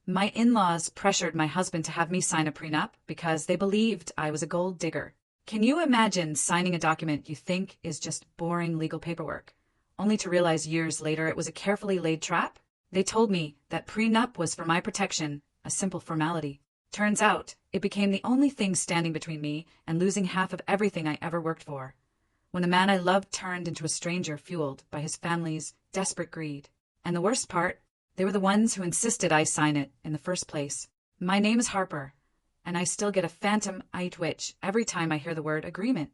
My in-laws pressured my husband to have me sign a prenup because they believed I was a gold digger. Can you imagine signing a document you think is just boring legal paperwork, only to realize years later it was a carefully laid trap? They told me that prenup was for my protection, a simple formality. Turns out, it became the only thing standing between me and losing half of everything I ever worked for. When the man I loved turned into a stranger fueled by his family's desperate greed. And the worst part, they were the ones who insisted I sign it in the first place. My name is Harper, and I still get a phantom eye twitch every time I hear the word agreement.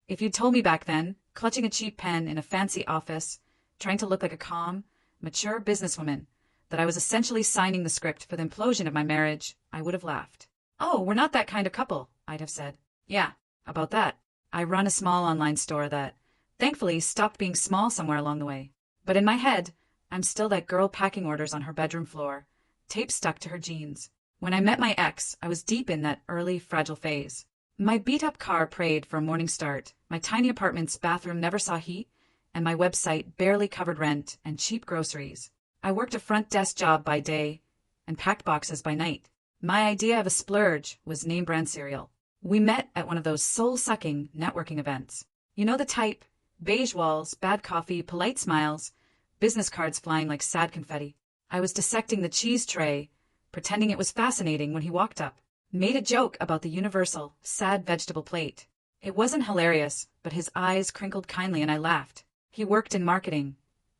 If you'd told me back then, clutching a cheap pen in a fancy office, trying to look like a calm, mature businesswoman, that I was essentially signing the script for the implosion of my marriage, I would have laughed. "Oh, we're not that kind of couple," I'd have said. Yeah, about that. I run a small online store that, thankfully, stopped being small somewhere along the way. But in my head, I'm still that girl packing orders on her bedroom floor, tape stuck to her jeans. When I met my ex, I was deep in that early, fragile phase. My beat-up car prayed for a morning start, my tiny apartment's bathroom never saw heat, and my website barely covered rent and cheap groceries. I worked a front desk job by day and packed boxes by night. My idea of a splurge was name-brand cereal. We met at one of those soul-sucking networking events. You know the type: beige walls, bad coffee, polite smiles, business cards flying like sad confetti. I was dissecting the cheese tray, pretending it was fascinating when he walked up. Made a joke about the universal, sad vegetable plate. It wasn't hilarious, but his eyes crinkled kindly and I laughed. He worked in marketing,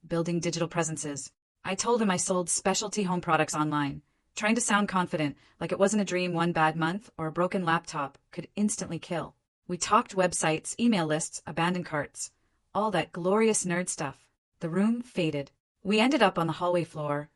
building digital presences. I told him I sold specialty home products online, trying to sound confident, like it wasn't a dream one bad month or a broken laptop could instantly kill. We talked websites, email lists, abandoned carts, all that glorious nerd stuff. The room faded. We ended up on the hallway floor,